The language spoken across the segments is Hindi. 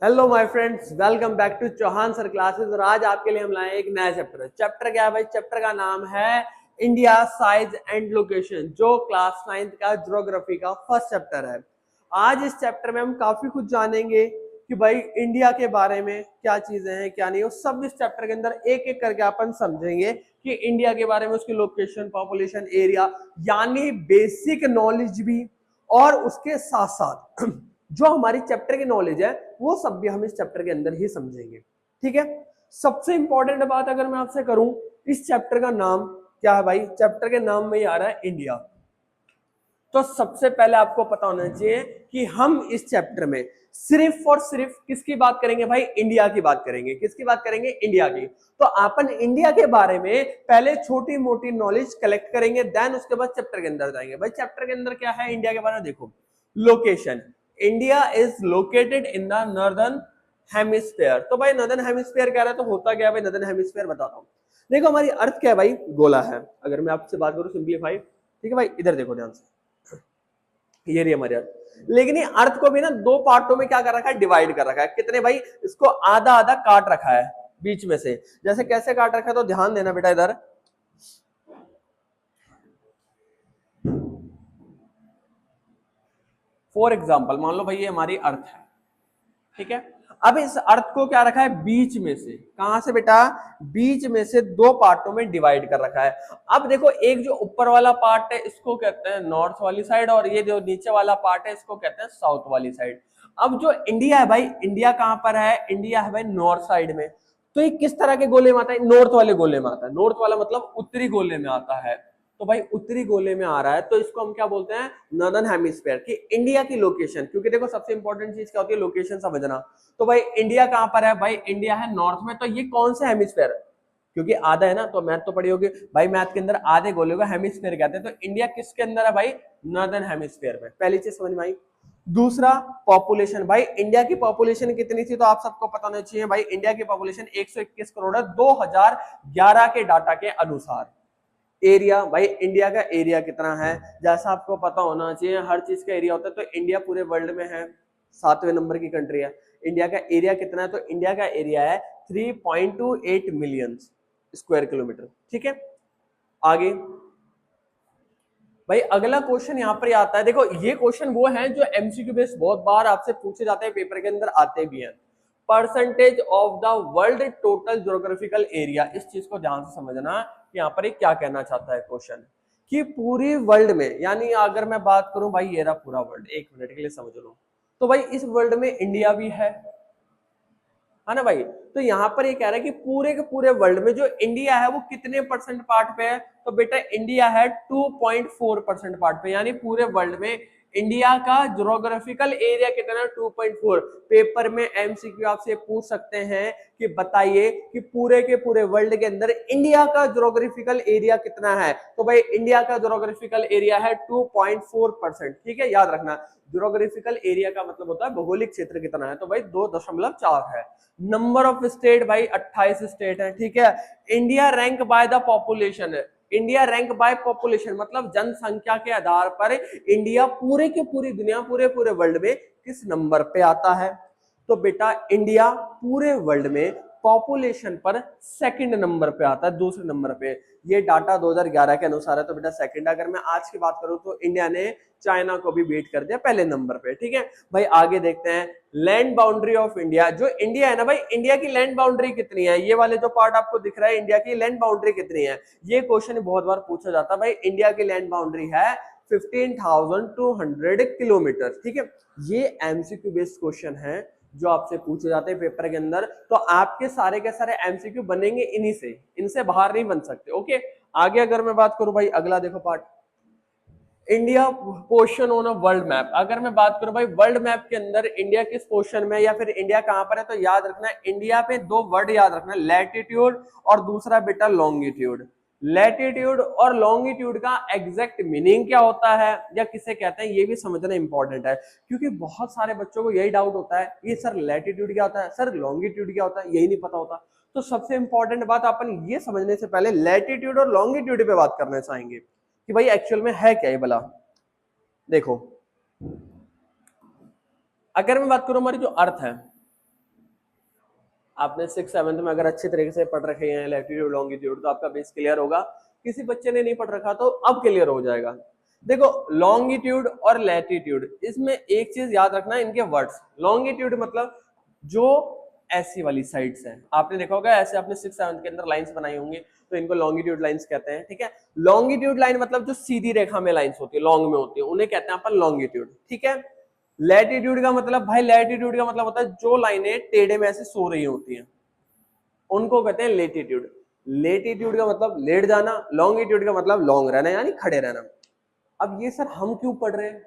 Hello my friends, welcome back to Chauhan sir classes. और आज आपके लिए हम लाए एक नया चैप्टर। चैप्टर क्या है भाई? चैप्टर का नाम है इंडिया साइज एंड लोकेशन, जो क्लास 9th का ज्योग्राफी का फर्स्ट चैप्टर है। आज इस चैप्टर में हम काफी कुछ जानेंगे कि भाई इंडिया के बारे में क्या चीजें हैं क्या नहीं, वो सब इस चैप्टर के अंदर एक एक करके अपन समझेंगे कि इंडिया के बारे में, उसकी लोकेशन, पॉपुलेशन, एरिया, यानी बेसिक नॉलेज भी। और उसके साथ साथ जो हमारी चैप्टर की नॉलेज है वो सब भी हम इस चैप्टर के अंदर ही समझेंगे। ठीक है। सबसे इंपॉर्टेंट बात अगर मैं आपसे करूं, इस चैप्टर का नाम क्या है भाई? चैप्टर के नाम में ही आ रहा है इंडिया। तो सबसे पहले आपको पता होना चाहिए कि हम इस चैप्टर में सिर्फ और सिर्फ किसकी बात करेंगे भाई? इंडिया की बात करेंगे। किसकी बात करेंगे? इंडिया की। तो अपन इंडिया के बारे में पहले छोटी मोटी नॉलेज कलेक्ट करेंगे, देन उसके बाद चैप्टर के अंदर जाएंगे। भाई चैप्टर के अंदर क्या है इंडिया के बारे में? देखो, location. India is located in the northern hemisphere. तो भाई नॉर्दर्न हेमिस्फीयर कह रहा है, तो होता क्या है भाई नॉर्दर्न हेमिस्फीयर? बताता हूं। देखो, हमारी अर्थ क्या है भाई? गोला है। अगर मैं आपसे बात करूं सिंप्लीफाई, ठीक है भाई, इधर देखो ध्यान से, ये रही हमारी अर्थ। लेकिन ये अर्थ को भी ना दो पार्टों में क्या कर रखा है? डिवाइड कर रखा है। कितने भाई? इसको आधा आधा काट रखा है बीच में से। जैसे कैसे काट रखा है, तो ध्यान देना बेटा इधर। फॉर एग्जाम्पल मान लो भाई ये हमारी अर्थ है, ठीक है। अब इस अर्थ को क्या रखा है? बीच में से। कहां से बेटा? बीच में से दो पार्टों में डिवाइड कर रखा है। अब देखो, एक जो ऊपर वाला पार्ट है इसको कहते हैं नॉर्थ वाली साइड, और ये जो नीचे वाला पार्ट है इसको कहते हैं साउथ वाली साइड। अब जो इंडिया है भाई, इंडिया कहां पर है? इंडिया है भाई नॉर्थ साइड में। तो ये किस तरह के गोले में आता है? नॉर्थ वाले गोले में आता है। नॉर्थ वाला मतलब उत्तरी गोले में आता है। तो भाई उत्तरी गोले में आ रहा है, तो इसको हम क्या बोलते हैं? नॉर्दर्न हेमिस्फीयर की इंडिया की लोकेशन। क्योंकि देखो सबसे इंपॉर्टेंट चीज क्या होती है? लोकेशन समझना। तो भाई इंडिया कहां पर है? भाई इंडिया है नॉर्थ में। तो ये कौन से हेमिस्फीयर? क्योंकि आधा है ना, तो मैथ तो पढ़ी होगी भाई, मैथ के अंदर आधे गोले को हेमिस्फीयर कहते हैं। तो इंडिया किसके अंदर है भाई? नॉर्दर्न हेमिस्फीयर में। पहली चीज समझ में आई। दूसरा, पॉपुलेशन। भाई इंडिया की पॉपुलेशन कितनी थी? तो आप सबको पता होना चाहिए भाई, इंडिया की पॉपुलेशन 121 करोड़ है 2011 के डाटा के अनुसार। एरिया, भाई इंडिया का एरिया कितना है? जैसा आपको पता होना चाहिए, हर चीज का एरिया होता है। तो इंडिया पूरे वर्ल्ड में है, 7वें नंबर की कंट्री है। इंडिया का एरिया कितना है? तो इंडिया का एरिया है 3.28 मिलियन स्क्वायर किलोमीटर। ठीक है। आगे भाई अगला क्वेश्चन यहाँ पर आता है। देखो ये क्वेश्चन वो है जो एमसीक्यू बेस्ड बहुत बार आपसे पूछे जाते हैं, पेपर के अंदर आते भी हैं। Percentage of the world total geographical area. इस चीज को ध्यान से समझना कि यहाँ पर क्या कहना चाहता है क्वेश्चन, कि पूरी वर्ल्ड में, यानी अगर मैं बात करूं भाई ये रहा पूरा वर्ल्ड, एक मिनट के लिए समझ लो। तो भाई इस वर्ल्ड में इंडिया भी है ना भाई? तो यहाँ पर ये कह रहा है कि पूरे के पूरे वर्ल्ड में जो इंडिया है वो कितने परसेंट पार्ट पे है? तो बेटा इंडिया है 2.4% पार्ट पे। यानी पूरे वर्ल्ड में इंडिया का ज्योग्राफिकल एरिया कितना है? 2.4। पेपर में एमसीक्यू आपसे पूछ सकते हैं कि बताइए कि पूरे के पूरे वर्ल्ड के अंदर इंडिया का ज्योग्राफिकल एरिया कितना है? तो भाई इंडिया का ज्योग्राफिकल एरिया है 2.4%। ठीक है, याद रखना। ज्योग्राफिकल एरिया का मतलब होता है भौगोलिक क्षेत्र कितना है, तो भाई 2.4 है। नंबर ऑफ स्टेट भाई 28 स्टेट है। ठीक है। India rank by the population है। इंडिया रैंक बाय पॉपुलेशन मतलब जनसंख्या के आधार पर इंडिया पूरे के पूरी दुनिया, पूरे पूरे वर्ल्ड में किस नंबर पे आता है? तो बेटा इंडिया पूरे वर्ल्ड में पॉपुलेशन पर सेकंड नंबर पे आता है, दूसरे नंबर पे। ये डाटा 2011 के अनुसार है, तो बेटा सेकंड। अगर मैं आज की बात करूं तो इंडिया ने चाइना को भी बीट कर दिया पहले नंबर पे। ठीक है भाई, आगे देखते हैं। Land boundary of India. जो इंडिया है ना भाई, इंडिया की लैंड बाउंड्री कितनी है? ये वाले जो पार्ट आपको दिख रहा है, इंडिया की लैंड बाउंड्री कितनी है? ये क्वेश्चन बहुत बार पूछा जाता है भाई। इंडिया की लैंड बाउंड्री है 15,200 किलोमीटर। ठीक है, ये एमसीक्यू बेस्ड क्वेश्चन है जो आपसे पूछे जाते हैं पेपर के अंदर। तो आपके सारे के सारे एमसीक्यू बनेंगे इन्हीं से, इनसे बाहर नहीं बन सकते। ओके, आगे अगर मैं बात करूं भाई, अगला देखो part, India portion on a world map. अगर मैं बात करूं भाई वर्ल्ड मैप के अंदर इंडिया किस पोर्शन में, या फिर इंडिया कहां पर है, तो याद रखना इंडिया पे दो वर्ड याद रखना, लैटिट्यूड और दूसरा बेटा लॉन्गिट्यूड। लैटिट्यूड और लॉन्गिट्यूड का एग्जैक्ट मीनिंग क्या होता है या किसे कहते हैं, ये भी समझना इंपॉर्टेंट है। क्योंकि बहुत सारे बच्चों को यही डाउट होता है, ये सर लैटिट्यूड क्या होता है, सर लॉन्गिट्यूड क्या होता है, यही नहीं पता होता। तो सबसे इंपॉर्टेंट बात अपन ये समझने से पहले लैटिट्यूड और लॉन्गिट्यूड पे बात करना चाहेंगे कि भाई एक्चुअल में है क्या ये भला। देखो, अगर मैं बात करूं हमारी जो अर्थ है, आपने 6th-7th में अगर अच्छे तरीके से पढ़ रखे हैं लैटिट्यूड लॉन्गिट्यूड तो आपका बेस क्लियर होगा। किसी बच्चे ने नहीं पढ़ रखा तो अब क्लियर हो जाएगा। देखो लॉन्गिट्यूड और लैटिट्यूड, इसमें एक चीज याद रखना, इनके वर्ड्स। लॉन्गिट्यूड मतलब जो ऐसी वाली साइड्स हैं, आपने देखा होगा ऐसे आपने 6th-7th के अंदर लाइंस बनाई होंगी तो इनको लॉन्गिट्यूड लाइंस कहते हैं। ठीक है, लॉन्गिट्यूड लाइन मतलब जो सीधी रेखा में लाइंस होती है, लॉन्ग में होती है, उन्हें कहते हैं अपन लॉन्गिट्यूड। ठीक है, लैटिट्यूड का मतलब भाई, लैटिट्यूड का मतलब होता है जो लाइनें टेढ़े में ऐसे सो रही होती हैं उनको कहते हैं लेटिट्यूड। लेटिट्यूड का मतलब लेट जाना, लॉन्गिट्यूड का मतलब लॉन्ग रहना यानी खड़े रहना। अब ये सर हम क्यों पढ़ रहे हैं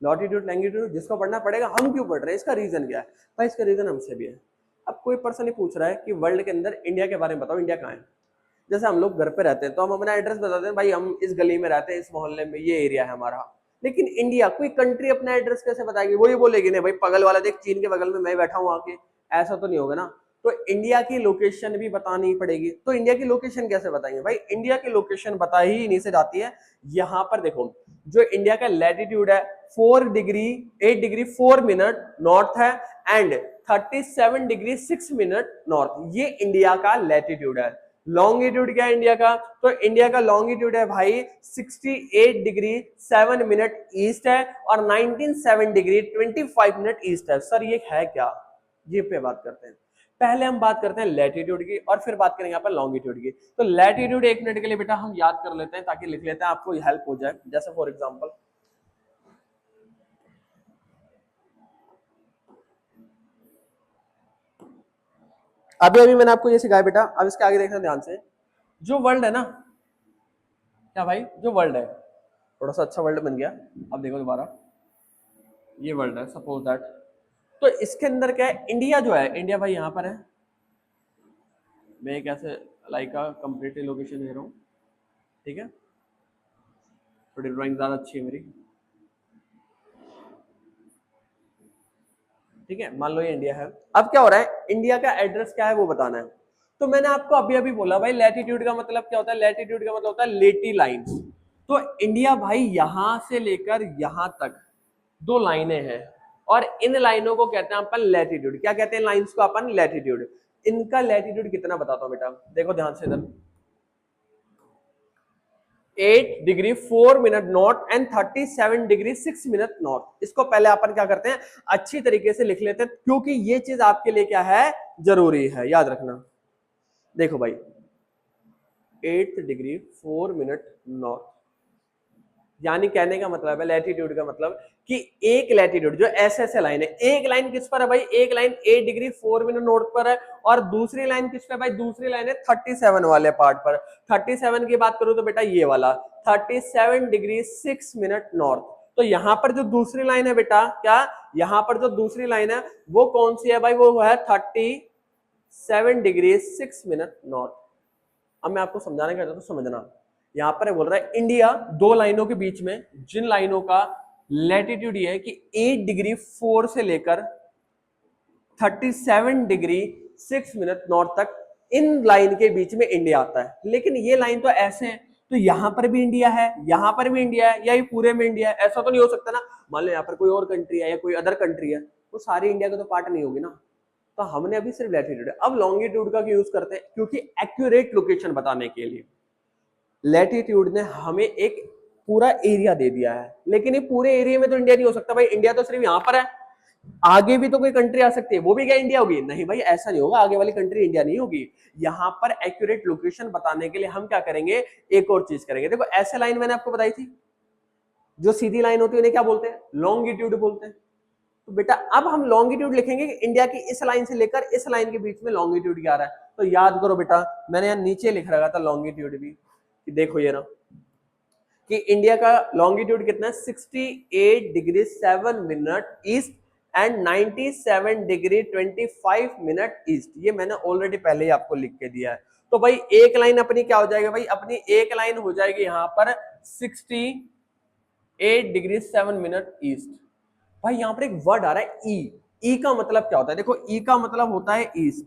लॉटिट्यूड लैंगिट्यूड, जिसको पढ़ना पड़ेगा, हम क्यों पढ़ रहे हैं, इसका रीजन क्या है भाई? इसका रीजन हमसे भी है। अब कोई पर्सन ही पूछ रहा है कि वर्ल्ड के अंदर इंडिया के बारे में बताओ, इंडिया कहाँ है? जैसे हम लोग घर पे रहते हैं तो हम अपना एड्रेस बताते हैं, भाई हम इस गली में रहते हैं, इस मोहल्ले में, ये एरिया है हमारा। लेकिन इंडिया, कोई कंट्री अपना एड्रेस कैसे बताएगी? वो ये बोलेगी नहीं भाई पगल वाला देख चीन के बगल में मैं बैठा हूँ आके, ऐसा तो नहीं होगा ना। तो इंडिया की लोकेशन भी बतानी पड़ेगी। तो इंडिया की लोकेशन कैसे बताएंगे भाई? इंडिया की लोकेशन बता ही नहीं से जाती है। यहाँ पर देखो जो इंडिया का लैटिट्यूड है 4 डिग्री 8 डिग्री 4 मिनट नॉर्थ है एंड 37 डिग्री 6 मिनट नॉर्थ, ये इंडिया का लैटिट्यूड है। लॉन्गिट्यूड क्या है इंडिया का? तो इंडिया का लॉन्गिट्यूड है भाई 68 डिग्री 7 मिनट ईस्ट है और 97 डिग्री 25 मिनट ईस्ट है। सर ये है क्या? ये पे बात करते हैं। पहले हम बात करते हैं लैटिट्यूड की और फिर बात करेंगे अपन लॉन्गिट्यूड की। तो लैटिट्यूड 1 मिनट के लिए बेटा हम याद कर लेते हैं ताकि लिख लेते हैं, आपको हेल्प हो जाए। जैसे फॉर एग्जांपल अभी अभी मैंने आपको ये सिखाया बेटा, अब इसके आगे देखना ध्यान से। जो वर्ल्ड है ना, क्या भाई, जो वर्ल्ड है थोड़ा सा अच्छा वर्ल्ड बन गया। अब देखो दोबारा, ये वर्ल्ड है सपोज दैट, तो इसके अंदर क्या है, इंडिया जो है, इंडिया भाई यहाँ पर है। मैं एक ऐसे लाइक का कंप्लीटली लोकेशन दे रहा हूँ, ठीक है, थोड़ी ड्राइंग ज्यादा अच्छी है मेरी, ठीक है। मान लो ये इंडिया है। अब क्या हो रहा है, इंडिया का एड्रेस क्या है वो बताना है। तो मैंने आपको अभी अभी बोला भाई लैटिट्यूड का मतलब क्या होता है? लैटिट्यूड का मतलब होता है लेटी लाइंस। तो इंडिया भाई यहां से लेकर यहां तक 2 लाइनें हैं और इन लाइनों को कहते हैं अपन लैटिट्यूड। क्या कहते हैं लाइंस को? अपन लैटिट्यूड। इनका लैटिट्यूड कितना बताता हूं बेटा, देखो ध्यान से इधर, 8 degree 4 minute north and 37 degree 6 minute north. इसको पहले अपन क्या करते हैं, अच्छी तरीके से लिख लेते हैं क्योंकि ये चीज आपके लिए क्या है, जरूरी है, याद रखना। देखो भाई 8 डिग्री 4 मिनट नॉर्थ, यानी कहने का मतलब है लैटिट्यूड का मतलब कि एक लैटिट्यूड जो ऐसे ऐसे लाइन है, एक लाइन किस पर है भाई, एक लाइन 8 डिग्री 4 मिनट नॉर्थ पर है और दूसरी लाइन किस पे भाई, दूसरी लाइन है 37 वाले पार्ट पर। 37 की बात करूं तो बेटा ये वाला 37 डिग्री 6 मिनट नॉर्थ। तो यहां पर जो दूसरी लाइन है बेटा, क्या यहां पर जो दूसरी लाइन है वो कौन सी है भाई, वो है 37 डिग्री 6 मिनट नॉर्थ। अब मैं आपको समझाने का चाहता हूं, समझना। यहां पर बोल रहा है इंडिया 2 लाइनों के बीच में, जिन लाइनों का लैटिट्यूड ये है कि 8 डिग्री 4 से लेकर 37 डिग्री 6 मिनट नॉर्थ तक, इन लाइन के बीच में इंडिया आता है। लेकिन ये लाइन तो ऐसे है, तो यहां पर भी इंडिया है, यहां पर भी इंडिया है, या ये पूरे में इंडिया है? ऐसा तो नहीं हो सकता ना। मान लो यहाँ पर कोई और कंट्री है या कोई अदर कंट्री है, वो सारी इंडिया का तो पार्ट नहीं होगी ना। तो हमने अभी सिर्फ लैटिट्यूड, अब लॉन्गिट्यूड का यूज करते हैं क्योंकि एक्यूरेट लोकेशन बताने के लिए। लैटिट्यूड ने हमें एक पूरा एरिया दे दिया है, लेकिन ये पूरे एरिया में तो इंडिया नहीं हो सकता भाई, इंडिया तो सिर्फ यहां पर है, आगे भी तो कोई कंट्री आ सकती है, वो भी क्या इंडिया होगी? नहीं भाई ऐसा नहीं होगा, आगे वाली कंट्री इंडिया नहीं होगी। यहां पर एक्यूरेट लोकेशन बताने के लिए हम क्या करेंगे, एक और चीज करेंगे। देखो ऐसे लाइन मैंने आपको बताई थी, जो सीधी लाइन होती है उन्हें क्या बोलते हैं, लॉन्गिट्यूड बोलते हैं। तो बेटा अब हम लॉन्गिट्यूड लिखेंगे कि इंडिया की इस लाइन से लेकर इस लाइन के बीच में लॉन्गिट्यूड क्या आ रहा है। तो याद करो बेटा, मैंने यहाँ नीचे लिख रखा था लॉन्गिट्यूड भी, कि देखो ये ना, कि इंडिया का लॉन्गिट्यूड कितना है, 68 degree 7 minute east and 97 degree 25 minute east. ये मैंने ऑलरेडी पहले ही आपको लिख के दिया है। तो भाई एक लाइन अपनी क्या हो जाएगी भाई, अपनी एक लाइन हो जाएगी यहां पर 68 डिग्री 7 मिनट ईस्ट। भाई यहां पर एक वर्ड आ रहा है ई, ई का मतलब क्या होता है? देखो ई का मतलब होता है ईस्ट।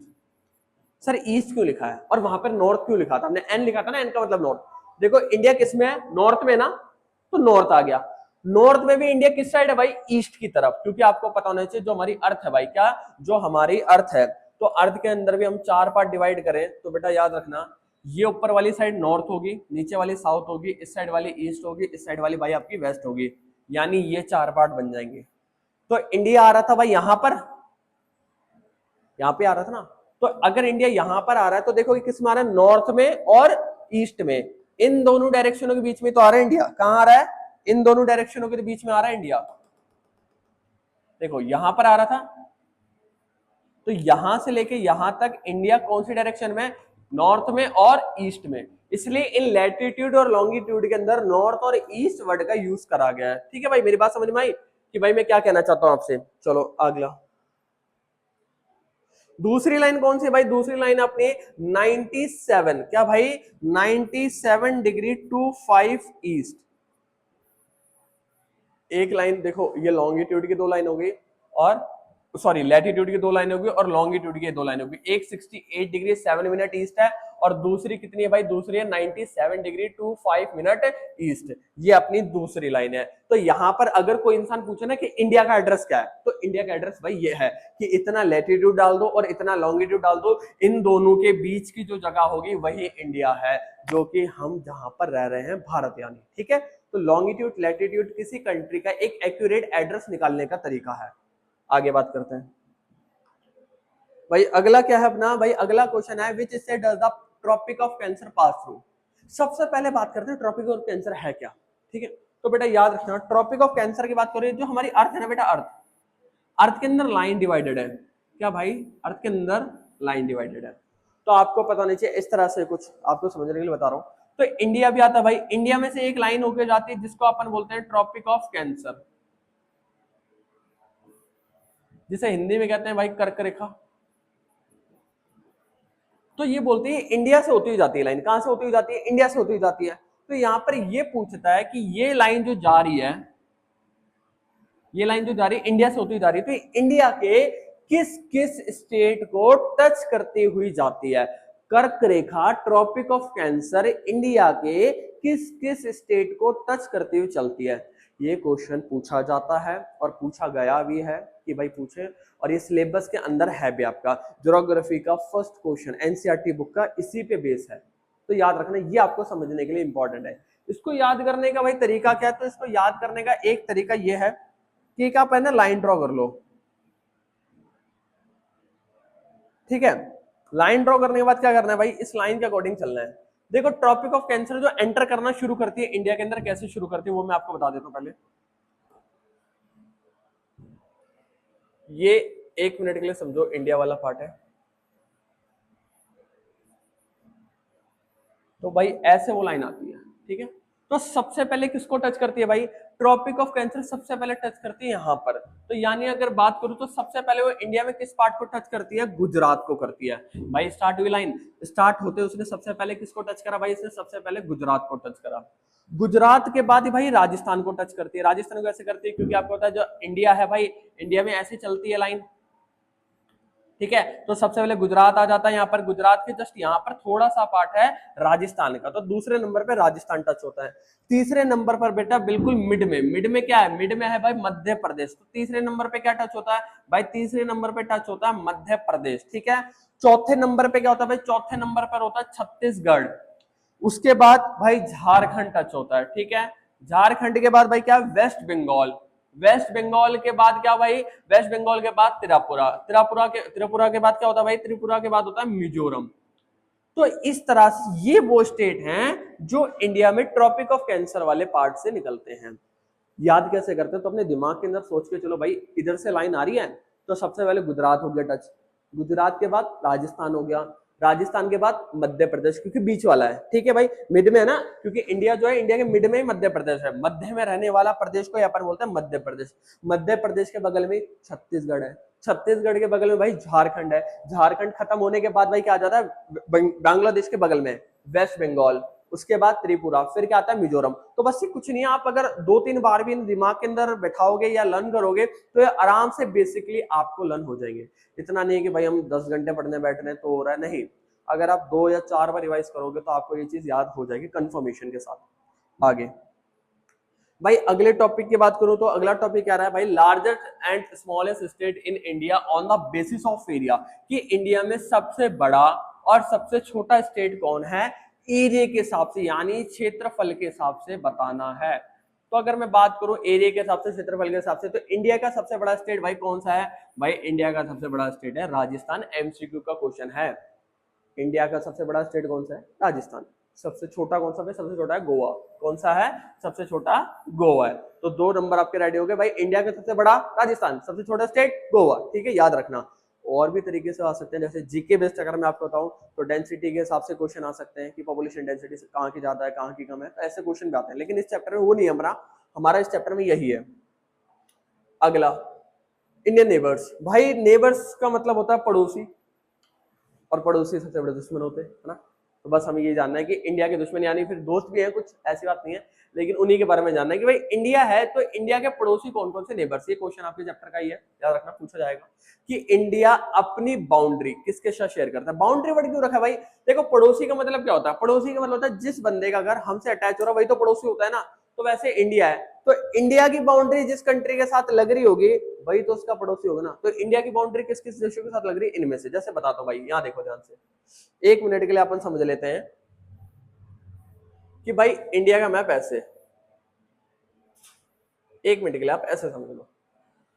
सर ईस्ट क्यों लिखा है और वहां पर नॉर्थ क्यों लिखा था? हमने एन लिखा था ना, एन का मतलब नॉर्थ। देखो इंडिया किस में है, नॉर्थ में ना, तो नॉर्थ आ गया। नॉर्थ में भी इंडिया किस साइड है भाई, ईस्ट की तरफ, क्योंकि आपको पता होना चाहिए जो हमारी अर्थ है भाई, क्या जो हमारी अर्थ है तो अर्थ के अंदर भी हम 4 पार्ट डिवाइड करें तो बेटा याद रखना, ये ऊपर वाली साइड नॉर्थ होगी, नीचे वाली साउथ होगी, इस साइड वाली ईस्ट होगी, इस साइड वाली भाई आपकी वेस्ट होगी, यानी ये 4 पार्ट बन जाएंगे। तो इंडिया आ रहा था भाई यहां पर, यहां पे आ रहा था ना, तो अगर इंडिया यहां पर आ रहा है तो देखो कि किस में आ रहा है, नॉर्थ में और ईस्ट में, इन दोनों डायरेक्शनों के बीच में तो आ रहा है इंडिया। कहां आ रहा है, इन दोनों डायरेक्शनों के बीच में आ रहा है इंडिया। देखो यहां पर आ रहा था, तो यहां से लेके यहां तक इंडिया कौन सी डायरेक्शन में, नॉर्थ में और ईस्ट में, इसलिए इन लैटिट्यूड और लॉन्गिट्यूड के अंदर नॉर्थ और ईस्ट वर्ड का यूज करा गया है। ठीक है भाई, मेरी बात समझ में आई कि भाई मैं क्या कहना चाहता हूं आपसे। चलो अगला, दूसरी लाइन कौन सी भाई, दूसरी लाइन अपनी 97, क्या भाई 97 डिग्री टू 5 ईस्ट। एक लाइन देखो, ये लॉन्गिट्यूड की 2 लाइन हो गई, और सॉरी लैटिट्यूड की 2 लाइन होगी और लॉन्गिट्यूड की 2 लाइन होगी। एक 68 डिग्री 7 मिनट ईस्ट है, और दूसरी कितनी है भाई, दूसरी है 97 डिग्री टू 5 मिनट ईस्ट। ये अपनी दूसरी लाइन है। तो यहां पर अगर कोई इंसान पूछे ना कि इंडिया का एड्रेस क्या है, तो इंडिया का एड्रेस भाई ये है कि इतना लैटिट्यूड डाल दो और इतना लॉन्गिट्यूड डाल दो, इन दोनों के बीच की जो जगह होगी वही इंडिया है, जो कि हम जहां पर रह रहे हैं, भारत यानी। ठीक है, तो लॉन्गिट्यूड लैटिट्यूड किसी कंट्री का एक एक्यूरेट एड्रेस निकालने का तरीका है। आगे बात करते हैं भाई, अगला क्या है अपना भाई, अगला क्वेश्चन है which state does the tropic of cancer pass through. सबसे पहले बात करते हैं ट्रॉपिक ऑफ कैंसर है क्या। ठीक है, तो बेटा याद रखना, ट्रॉपिक ऑफ कैंसर की बात करें, जो हमारी अर्थ है ना बेटा, अर्थ, अर्थ के अंदर लाइन डिवाइडेड है। क्या भाई, अर्थ के अंदर लाइन डिवाइडेड है। तो आपको पता नहीं चाहिए, इस तरह से कुछ आपको समझने के लिए बता रहा हूं। तो इंडिया भी आता है भाई, इंडिया में से एक लाइन होकर जाती है जिसको अपन बोलते हैं ट्रॉपिक ऑफ कैंसर, जिसे हिंदी में कहते हैं भाई कर्क रेखा। तो ये बोलते हैं इंडिया से होती हुई जाती है लाइन, कहां से होती हुई जाती है, इंडिया से होती हुई जाती है। तो यहां पर ये पूछता है कि ये लाइन जो जा रही है, ये लाइन जो जा रही है इंडिया से होती हुई जा रही है, तो इंडिया के किस किस स्टेट को टच करती हुई जाती है। कर्क रेखा ट्रॉपिक ऑफ कैंसर इंडिया के किस किस स्टेट को टच करती हुई चलती है। ये क्वेश्चन पूछा जाता है और पूछा गया भी है कि भाई पूछे, और ये सिलेबस के अंदर है भी, आपका ज्योग्राफी का फर्स्ट क्वेश्चन एनसीईआरटी बुक का इसी पे बेस है। तो याद रखना, ये आपको समझने के लिए इंपॉर्टेंट है। इसको याद करने का भाई तरीका क्या है, तो इसको याद करने का एक तरीका ये है कि एक आप है ना लाइन ड्रॉ कर लो। ठीक है, लाइन ड्रॉ करने के बाद क्या करना है भाई, इस लाइन के अकॉर्डिंग चलना है। देखो ट्रॉपिक ऑफ कैंसर जो एंटर करना शुरू करती है इंडिया के अंदर, कैसे शुरू करती है वो मैं आपको बता देता हूं पहले। ये 1 मिनट के लिए समझो, इंडिया वाला पार्ट है। तो भाई ऐसे वो लाइन आती है। ठीक है, तो सबसे पहले किसको टच करती है भाई, ट्रॉपिक ऑफ कैंसर सबसे पहले टच करती है यहां पर। तो यानी अगर बात करूं तो सबसे पहले वो इंडिया में किस पार्ट को टच करती है, गुजरात को करती है। भाई स्टार्ट हुई लाइन, स्टार्ट होते उसने सबसे पहले किसको टच करा भाई, इसने सबसे पहले गुजरात को टच करा। गुजरात के बाद ही भाई राजस्थान को टच करती है। राजस्थान को ऐसे करती है क्योंकि आपको पता है जो इंडिया है भाई, इंडिया में ऐसे चलती है लाइन। ठीक है, तो सबसे पहले गुजरात आ जाता है यहाँ पर, गुजरात के जस्ट यहाँ पर थोड़ा सा पार्ट है राजस्थान का, तो दूसरे नंबर पे राजस्थान टच होता है। तीसरे नंबर पर बेटा बिल्कुल मिड में, मिड में क्या है, मिड में है भाई मध्य प्रदेश। तो तीसरे नंबर पे क्या टच होता है भाई, तीसरे नंबर पे टच होता है मध्य प्रदेश। ठीक है, चौथे नंबर पे क्या होता है भाई, चौथे नंबर पर होता है छत्तीसगढ़। उसके बाद भाई झारखंड टच होता है। ठीक है, झारखंड के बाद भाई क्या, वेस्ट बंगाल। वेस्ट बंगाल के बाद क्या भाई, वेस्ट बंगाल के बाद त्रिपुरा। त्रिपुरा के बाद क्या होता है भाई, त्रिपुरा के बाद होता है मिजोरम। तो इस तरह से ये वो स्टेट हैं जो इंडिया में ट्रॉपिक ऑफ कैंसर वाले पार्ट से निकलते हैं। याद कैसे करते हैं, तो अपने दिमाग के अंदर सोच के चलो भाई, इधर से लाइन आ रही है तो सबसे पहले गुजरात हो गया टच, गुजरात के बाद राजस्थान हो गया, राजस्थान के बाद मध्य प्रदेश, क्योंकि बीच वाला है। ठीक है भाई, मिड में है ना, क्योंकि इंडिया जो है, इंडिया के मिड में ही मध्य प्रदेश है, मध्य में रहने वाला प्रदेश को यहाँ पर बोलते हैं मध्य प्रदेश। मध्य प्रदेश के बगल में छत्तीसगढ़ है, छत्तीसगढ़ के बगल में भाई झारखंड है, झारखंड खत्म होने के बाद भाई क्या आ जाता है, बांग्लादेश के बगल में वेस्ट बंगाल, उसके बाद त्रिपुरा, फिर क्या आता है मिजोरम। तो बस ये कुछ नहीं है, आप अगर 2-3 बार भी दिमाग के अंदर बैठाओगे या लर्न करोगे तो ये आराम से बेसिकली आपको लर्न हो जाएंगे। इतना नहीं कि भाई हम 10 घंटे पढ़ने बैठ रहे हैं तो हो रहा है, नहीं, अगर आप 2 या 4 बार रिवाइज करोगे तो आपको ये चीज याद हो जाएगी कंफर्मेशन के साथ। आगे भाई अगले टॉपिक की बात करूं तो अगला टॉपिक क्या रहा है भाई, largest and smallest state in India on the basis of area, कि इंडिया में सबसे बड़ा और सबसे छोटा स्टेट कौन है एरिया के हिसाब से, यानी क्षेत्रफल के हिसाब से बताना है। तो अगर मैं बात करूं एरिया के हिसाब से, क्षेत्रफल के हिसाब से, तो इंडिया का सबसे बड़ा स्टेट भाई कौन सा है, भाई इंडिया का सबसे बड़ा स्टेट है राजस्थान। एमसीक्यू का क्वेश्चन है, इंडिया का सबसे बड़ा स्टेट कौन सा है, राजस्थान। सबसे छोटा कौन सा है, सबसे छोटा है गोवा। कौन सा है, सबसे छोटा गोवा है। तो 2 नंबर आपके रेडी हो गए भाई, इंडिया का सबसे बड़ा राजस्थान, सबसे छोटा स्टेट गोवा, ठीक है, याद रखना। और भी तरीके से आ सकते हैं, जैसे जीके बेस्ड अगर मैं आपको बताऊं तो डेंसिटी के हिसाब से क्वेश्चन आ सकते हैं कि पॉपुलेशन डेंसिटी कहाँ की ज्यादा है कहाँ की कम है, तो ऐसे क्वेश्चन भी आते हैं, लेकिन इस चैप्टर में वो नहीं है हमारा। हमारा इस चैप्टर में यही है। अगला इंडियन नेबर्स, भाई नेबर्स का मतलब होता है पड़ोसी, और पड़ोसी सबसे बड़े दुश्मन होते हैं, है ना। तो बस हमें ये जानना है कि इंडिया के दुश्मन, यानी फिर दोस्त भी हैं कुछ, ऐसी बात नहीं है, लेकिन उन्हीं के बारे में जानना है कि भाई इंडिया है तो इंडिया के पड़ोसी कौन कौन से नेबर्स। ये क्वेश्चन आपके चैप्टर का ही है, याद रखना, पूछा जाएगा कि इंडिया अपनी बाउंड्री किसके साथ शेयर करता है। बाउंड्री वर्ड क्यों रखा है भाई, देखो पड़ोसी का मतलब क्या होता है, पड़ोसी का मतलब होता है जिस बंदे का घर हमसे अटैच हो रहा है वही तो पड़ोसी होता है ना। तो वैसे इंडिया है तो इंडिया की बाउंड्री जिस कंट्री के साथ लग रही होगी वही तो उसका पड़ोसी होगा ना। तो इंडिया की बाउंड्री किस किस देशों के साथ लग रही है, इनमें से, जैसे बताता हूं भाई, यहाँ देखो ध्यान से, 1 मिनट के लिए अपन समझ लेते हैं कि भाई इंडिया का मैप ऐसे, 1 मिनट के लिए आप ऐसे समझ लो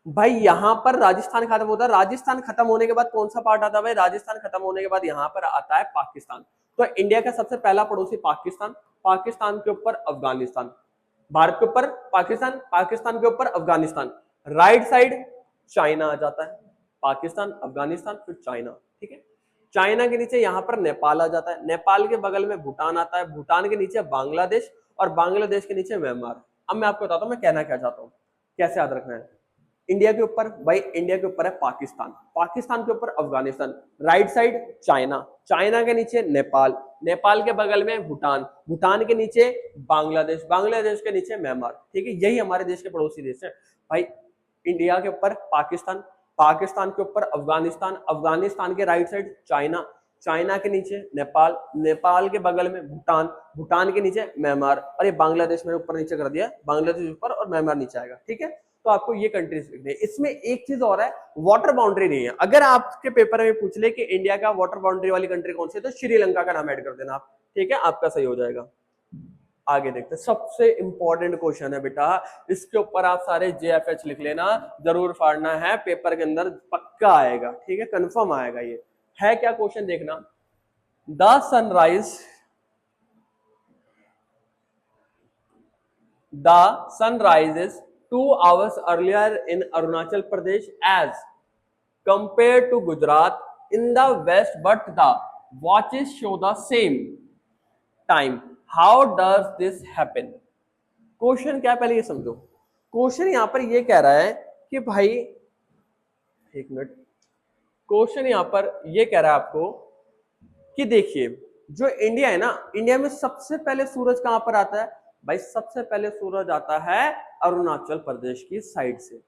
भाई, यहां पर राजस्थान खत्म होता है, राजस्थान खत्म होने के बाद कौन सा पार्ट आता है भाई, राजस्थान खत्म होने के बाद यहां पर आता है पाकिस्तान। तो इंडिया का सबसे पहला पड़ोसी पाकिस्तान, पाकिस्तान के ऊपर अफगानिस्तान, भारत के ऊपर पाकिस्तान, पाकिस्तान के ऊपर अफगानिस्तान, राइट साइड चाइना आ जाता है, पाकिस्तान अफगानिस्तान फिर चाइना, ठीक है। चाइना के नीचे यहां पर नेपाल आ जाता है, नेपाल के बगल में भूटान आता है, भूटान के नीचे बांग्लादेश, और बांग्लादेश के नीचे म्यांमार। अब मैं आपको बताता हूं मैं कहना क्या चाहता हूं, कैसे याद रखना है। इंडिया के ऊपर भाई, इंडिया के ऊपर है पाकिस्तान, पाकिस्तान के ऊपर Afghanistan, right side China, China के नीचे नेपाल, नेपाल के बगल में भूटान, भूटान के नीचे बांग्लादेश, बांग्लादेश के नीचे म्यांमार, ठीक है। यही हमारे देश के पड़ोसी देश है भाई। इंडिया के ऊपर पाकिस्तान, पाकिस्तान के ऊपर अफगानिस्तान, अफगानिस्तान के राइट साइड चाइना, चाइना के नीचे नेपाल, नेपाल के बगल में भूटान, भूटान के नीचे म्यांमार, और ये बांग्लादेश में ऊपर नीचे कर दिया, बांग्लादेश ऊपर और म्यांमार नीचे आएगा, ठीक है। तो आपको ये कंट्रीज लिखनी है। इसमें एक चीज और है, वाटर बाउंड्री नहीं है। अगर आपके पेपर में पूछ ले कि इंडिया का वाटर बाउंड्री वाली कंट्री कौन सी है, तो श्रीलंका का नाम ऐड कर देना आप, ठीक है, आपका सही हो जाएगा। आगे देखते हैं, सबसे इंपॉर्टेंट क्वेश्चन है बेटा, इसके ऊपर आप सारे जेएफएच लिख लेना, जरूर फाड़ना है, पेपर के अंदर पक्का आएगा, ठीक है, कंफर्म आएगा। ये है क्या क्वेश्चन, देखना, the sunrise is 2 hours earlier in Arunachal Pradesh as compared to Gujarat in the west, but the watches show the same time. How does this happen? Question क्या, पहले ये समझो। क्वेश्चन यहां पर ये कह रहा है कि भाई, 1 मिनट, क्वेश्चन यहां पर ये कह रहा है आपको कि देखिए, जो इंडिया है ना, इंडिया में सबसे पहले सूरज कहां पर आता है भाई, सबसे पहले सूरज आता है अरुणाचल प्रदेश की साइड से,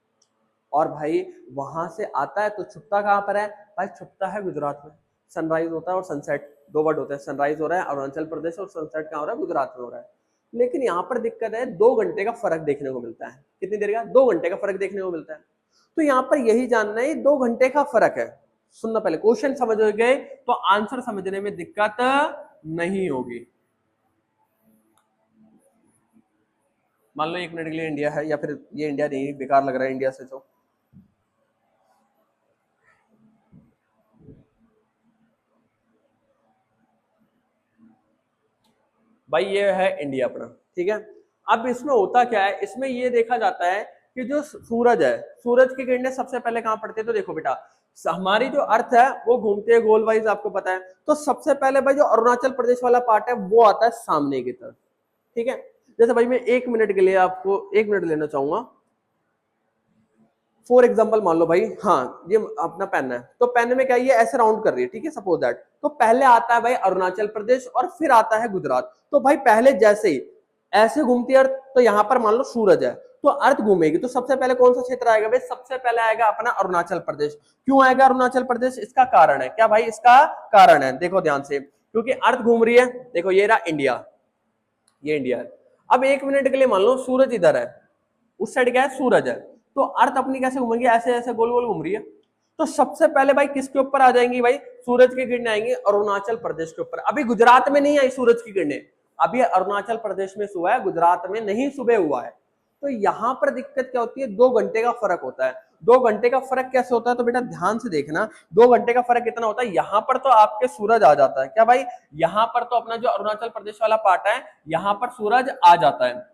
और भाई वहां से आता है तो छुपता कहां पर है भाई, छुपता है गुजरात में। सनराइज होता है और सनसेट, 2 वर्ड होते हैं, सनराइज हो रहा है अरुणाचल प्रदेश और सनसेट कहां हो रहा है, गुजरात में हो रहा है। लेकिन यहाँ पर दिक्कत है, 2 घंटे का फर्क देखने को मिलता है। कितनी देर का, 2 घंटे का फर्क देखने को मिलता है। तो यहाँ पर यही जानना है, 2 घंटे का फर्क है। सुनना, पहले क्वेश्चन समझ गए तो आंसर समझने में दिक्कत नहीं होगी। मान लो 1 मिनट के लिए इंडिया है, या फिर ये इंडिया नहीं, बेकार लग रहा है इंडिया से, तो भाई ये है इंडिया अपना, ठीक है। अब इसमें होता क्या है, इसमें ये देखा जाता है कि जो सूरज है, सूरज की किरणें सबसे पहले कहां पड़ती है, तो देखो बेटा, हमारी जो अर्थ है वो घूमते है गोल वाइज, आपको पता है। तो सबसे पहले भाई जो अरुणाचल प्रदेश वाला पार्ट है वो आता है सामने की तरफ, ठीक है। जैसे भाई मैं 1 मिनट के लिए आपको 1 मिनट लेना चाहूंगा, फॉर एग्जाम्पल मान लो भाई, हाँ ये अपना पेन है, तो पेन में क्या ये ऐसे राउंड कर रही है, ठीक है, सपोज दैट। तो पहले आता है भाई अरुणाचल प्रदेश और फिर आता है गुजरात। तो भाई पहले जैसे ही ऐसे घूमती है अर्थ, तो यहाँ पर मान लो सूरज है, तो अर्थ घूमेगी, तो सबसे पहले कौन सा क्षेत्र आएगा भाई, सबसे पहले आएगा अपना अरुणाचल प्रदेश। क्यों आएगा अरुणाचल प्रदेश, इसका कारण है क्या भाई, इसका कारण है, देखो ध्यान से, क्योंकि अर्थ घूम रही है, देखो ये रहा इंडिया, ये इंडिया है। अब 1 मिनट के लिए मान लो सूरज इधर है, उस साइड क्या है, सूरज है, तो अर्थ अपनी कैसे घूमेंगी, ऐसे ऐसे गोल गोल घूम रही है। तो सबसे पहले भाई किसके ऊपर आ जाएंगी भाई, सूरज की किरणें आएंगी अरुणाचल प्रदेश के ऊपर। अभी गुजरात में नहीं आई सूरज की किरणें, अभी अरुणाचल प्रदेश में सुबह है, गुजरात में नहीं सुबह हुआ है। तो यहां पर दिक्कत क्या होती है, 2 घंटे का फर्क होता है। 2 घंटे का फर्क कैसे होता है, तो बेटा ध्यान से देखना, 2 घंटे का फर्क कितना होता है, यहां पर तो आपके सूरज आ जाता है क्या भाई, यहां पर तो अपना जो अरुणाचल प्रदेश वाला पार्ट है, यहां पर सूरज आ जाता है,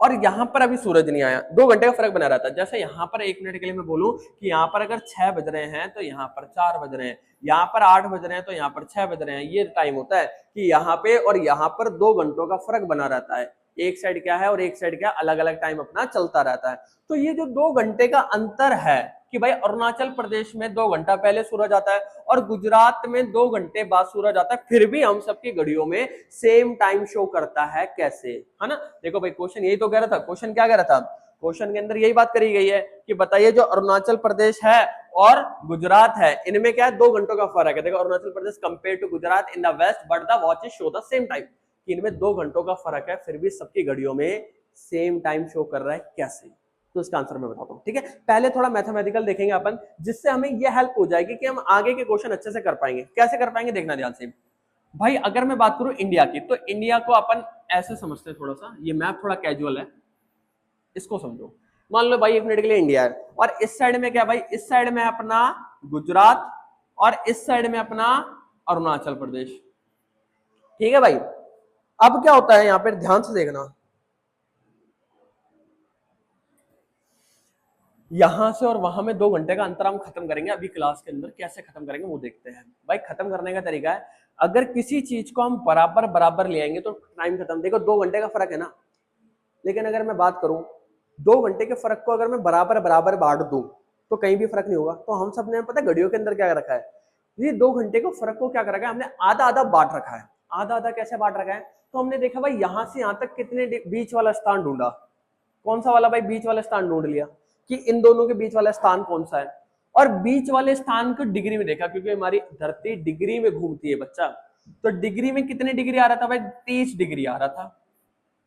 और यहां पर अभी सूरज नहीं आया, 2 घंटे का फर्क बना रहता है। जैसे यहां पर 1 मिनट के लिए मैं बोलूं कि यहां पर अगर 6 बज रहे हैं तो यहां पर 4 बज रहे हैं, यहां पर 8 बज रहे हैं तो यहां पर 6 बज रहे हैं, ये टाइम होता है कि यहाँ पे और यहाँ पर 2 घंटों का फर्क बना रहता है। एक साइड क्या है और एक साइड क्या, अलग अलग टाइम अपना चलता रहता है। तो ये जो 2 घंटे का अंतर है कि भाई अरुणाचल प्रदेश में 2 घंटा पहले सूरज आता है और गुजरात में 2 घंटे बाद सूरज आता है, फिर भी हम सबकी घड़ियों में सेम टाइम शो करता है, कैसे, है ना। देखो भाई क्वेश्चन यही तो कह रहा था, क्वेश्चन क्या कह रहा था, क्वेश्चन के अंदर यही बात करी गई है कि बताइए जो अरुणाचल प्रदेश है और गुजरात है, इनमें क्या है, 2 घंटों का फर्क है। देखो Arunachal Pradesh compare to Gujarat in the west but the watches show the same time, कि इनमें 2 घंटों का फर्क है, फिर भी सबकी घड़ियों में सेम टाइम शो कर रहा है, कैसे। तो इसका आंसर मैं बताता हूं, ठीक है। पहले थोड़ा मैथमेटिकल देखेंगे अपन, जिससे हमें यह हेल्प हो जाएगी कि हम आगे के क्वेश्चन अच्छे से कर पाएंगे। कैसे कर पाएंगे, देखना ध्यान से भाई। अगर मैं बात करूं इंडिया की, तो इंडिया को अपन ऐसे समझते हैं, थोड़ा सा ये मैप थोड़ा कैजुअल है, इसको समझो। मान लो भाई 1 मिनट के लिए इंडिया है, और इस साइड में क्या भाई, इस साइड में अपना गुजरात और इस साइड में अपना अरुणाचल प्रदेश, ठीक है भाई। अब क्या होता है, यहां पर ध्यान से देखना, यहां से और वहां में 2 घंटे का अंतर हम खत्म करेंगे अभी क्लास के अंदर। कैसे खत्म करेंगे वो देखते हैं भाई। खत्म करने का तरीका है, अगर किसी चीज को हम बराबर बराबर ले आएंगे तो टाइम खत्म। देखो 2 घंटे का फर्क है ना, लेकिन अगर मैं बात करूं 2 घंटे के फर्क को अगर मैं बराबर बराबर बांट दूं तो कहीं भी फर्क नहीं होगा। तो हम सब ने पता है घड़ियों के अंदर क्या रखा है, ये 2 घंटे को फर्क को क्या कर रखा है, हमने आधा आधा बांट रखा है। आधा आधा कैसे बांट रखा है, तो हमने देखा भाई यहां से यहां तक कितने बीच वाला स्थान ढूंढा, कौन सा वाला भाई, बीच वाला स्थान ढूंढ लिया कि इन दोनों के बीच वाला स्थान कौन सा है, और बीच वाले स्थान को डिग्री में देखा, क्योंकि हमारी धरती डिग्री में घूमती है बच्चा। तो डिग्री में कितने डिग्री आ रहा था भाई, 30 डिग्री आ रहा था।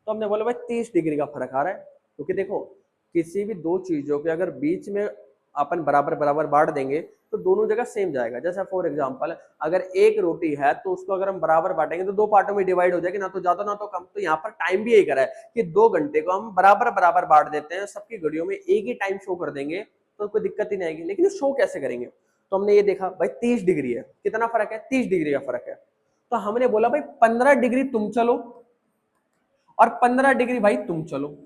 तो हमने बोला भाई 30 डिग्री का फर्क आ रहा है, क्योंकि देखो किसी भी दो चीजों के अगर बीच में अपन बराबर बराबर बांट देंगे तो दोनों जगह सेम जाएगा। जैसा फॉर एग्जांपल अगर एक रोटी है तो उसको अगर हम बराबर बांटेंगे तो 2 पार्टों में डिवाइड हो जाएगी, ना तो ज्यादा ना तो कम। तो यहाँ पर टाइम भी यही करा है कि 2 घंटे को हम बराबर बराबर बांट देते हैं, सबकी घड़ियों में एक ही टाइम शो कर देंगे तो कोई दिक्कत ही नहीं आएगी। लेकिन शो कैसे करेंगे, तो हमने ये देखा भाई 30 डिग्री है, कितना फर्क है, 30 डिग्री का फर्क है। तो हमने बोला भाई 15 डिग्री तुम चलो और 15 डिग्री भाई तुम चलो।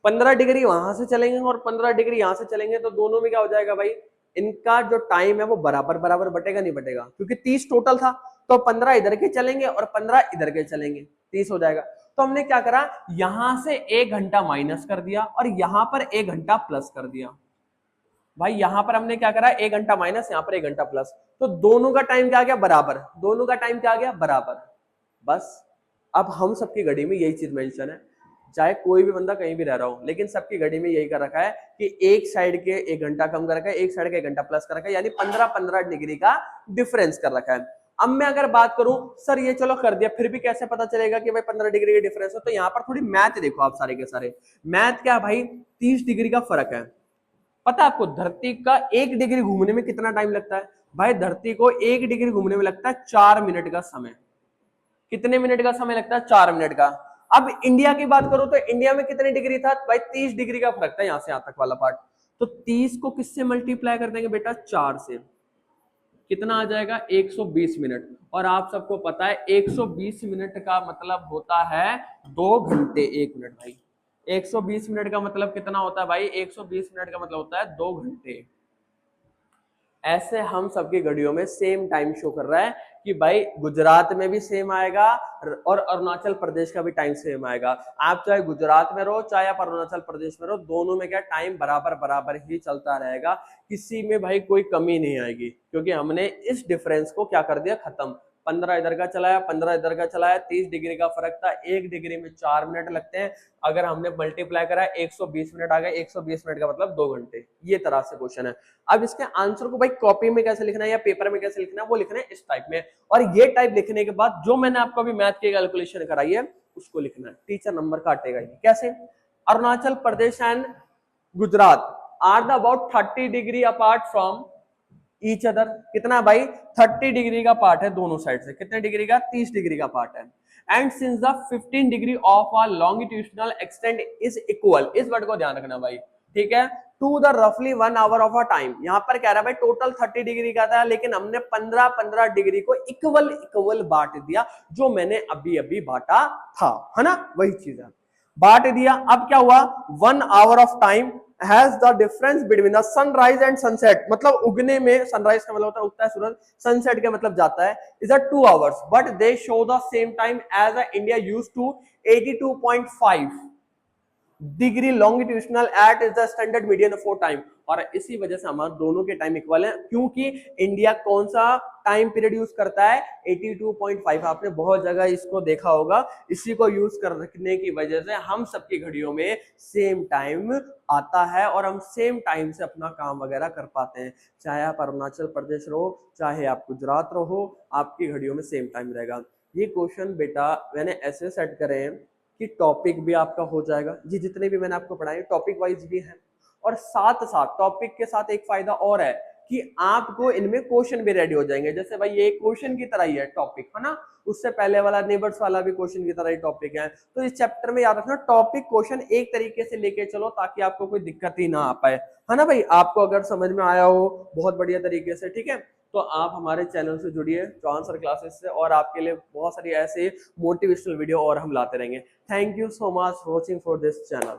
15 डिग्री वहां से चलेंगे और 15 डिग्री यहां से चलेंगे, तो दोनों में क्या हो जाएगा भाई, इनका जो टाइम है वो बराबर बराबर बटेगा, नहीं बटेगा, क्योंकि 30 टोटल था। तो 15 इधर के चलेंगे और 15 इधर के चलेंगे, 30 हो जाएगा। तो हमने क्या करा, यहां से 1 घंटा माइनस कर दिया और यहां पर 1 घंटा प्लस कर दिया। भाई यहां पर हमने क्या करा, 1 घंटा माइनस, यहां पर 1 घंटा प्लस, तो दोनों का टाइम क्या आ गया, बराबर। दोनों का टाइम क्या आ गया, बराबर। बस अब हम सबकी घड़ी में यही चीज मेंशन है, चाहे कोई भी बंदा कहीं भी रह रहा हो, लेकिन सबकी घड़ी में यही कर रखा है कि एक साइड के 1 घंटा कम कर रखा है, एक साइड का 1 घंटा प्लस कर रखा है, यानी 15-15 डिग्री का डिफरेंस कर रखा है। अब मैं अगर बात करूं, सर ये चलो कर दिया, फिर भी कैसे पता चलेगा कि भाई 15 डिग्री का डिफरेंस है, तो यहां पर थोड़ी मैथ देखो आप सारे के सारे। मैथ क्या भाई, 30 डिग्री का फर्क है। पता है आपको धरती का 1 डिग्री घूमने में कितना टाइम लगता है, भाई धरती को 1 डिग्री घूमने में लगता है 4 मिनट का समय। कितने मिनट का समय लगता है, 4 मिनट का। अब इंडिया की बात करो तो इंडिया में कितने डिग्री था भाई, 30 डिग्री का फर्क था यहां से यहां तक वाला पार्ट। तो 30 को किससे मल्टीप्लाई कर देंगे बेटा, 4 से, कितना आ जाएगा, 120 मिनट। और आप सबको पता है 120 मिनट का मतलब होता है 2 घंटे 1 मिनट भाई। 120 मिनट का मतलब कितना होता है भाई, 120 मिनट का मतलब होता है 2 घंटे। ऐसे हम सबकी घड़ियों में सेम टाइम शो कर रहा है कि भाई गुजरात में भी सेम आएगा और अरुणाचल प्रदेश का भी टाइम सेम आएगा। आप चाहे गुजरात में रहो चाहे आप अरुणाचल प्रदेश में रहो, दोनों में क्या टाइम बराबर बराबर ही चलता रहेगा, किसी में भाई कोई कमी नहीं आएगी, क्योंकि हमने इस डिफरेंस को क्या कर दिया, खत्म। 15 इधर का चलाया, 15 इधर का चलाया, 30 डिग्री का फर्क था, 1 डिग्री में 4 मिनट लगते हैं। अगर हमने मल्टीप्लाई करा 120 मिनट आ गए, 120 मिनट का मतलब 2 घंटे। ये तरह से क्वेश्चन है। अब इसके आंसर को भाई कॉपी में कैसे लिखना है या पेपर में कैसे लिखना है, वो लिखना है इस टाइप में। और ये टाइप लिखने के बाद जो मैंने आपको अभी मैथ की कैलकुलेशन कराई है उसको लिखना है, टीचर नंबर काटेगा। ये कैसे? Arunachal Pradesh and Gujarat are the about 30 degree apart from each other. कितना भाई? 30 डिग्री का पार्ट है दोनों साइड से। कितने डिग्री का? 30 डिग्री का पार्ट है। And since the 15 degree of a longitudinal extent is equal, इस वर्ड को ध्यान रखना भाई, ठीक है, टू द रफली 1 आवर ऑफ अ टाइम। यहां पर कह रहा है भाई टोटल 30 डिग्री का था, लेकिन हमने 15-15 डिग्री को इक्वल इक्वल बांट दिया, जो मैंने अभी अभी बांटा था, है ना, वही चीज है, बांट दिया। अब क्या हुआ? 1 hour of time has the difference between the sunrise and sunset, मतलब उगने में, सनराइज का मतलब होता है उगता है सूरज, सनसेट का मतलब जाता है, is 2 hours, but they show the same time as India used to 82.5 degree longitudinal at is the standard median for time. और इसी वजह से हमारे दोनों के टाइम इक्वल है, क्योंकि इंडिया कौन सा टाइम पीरियड यूज करता है? 82.5। आपने बहुत जगह इसको देखा होगा, इसी को यूज कर रखने की वजह से हम सबकी घड़ियों में सेम टाइम आता है और हम सेम टाइम से अपना काम वगैरह कर पाते हैं। चाहे आप अरुणाचल प्रदेश रहो, चाहे आप गुजरात रहो, आपकी घड़ियों में सेम टाइम रहेगा। ये क्वेश्चन बेटा मैंने ऐसे सेट करे हैं कि टॉपिक भी आपका हो जाएगा, ये जितने भी मैंने आपको पढ़ाए टॉपिक वाइज भी हैं, और साथ साथ टॉपिक के साथ एक फायदा और है कि आपको इनमें क्वेश्चन भी रेडी हो जाएंगे। जैसे भाई ये क्वेश्चन की तरह ही है टॉपिक, है ना, उससे पहले वाला नेबर्स वाला भी क्वेश्चन की तरह ही टॉपिक है। तो इस चैप्टर में याद रखना टॉपिक क्वेश्चन एक तरीके से लेके चलो, ताकि आपको कोई दिक्कत ही ना आ पाए, है ना भाई। आपको अगर समझ में आया हो बहुत बढ़िया तरीके से, ठीक है, तो आप हमारे चैनल से जुड़िए आंसर क्लासेस से, और आपके लिए बहुत सारी ऐसे मोटिवेशनल वीडियो और हम लाते रहेंगे। Thank you so much watching for this channel.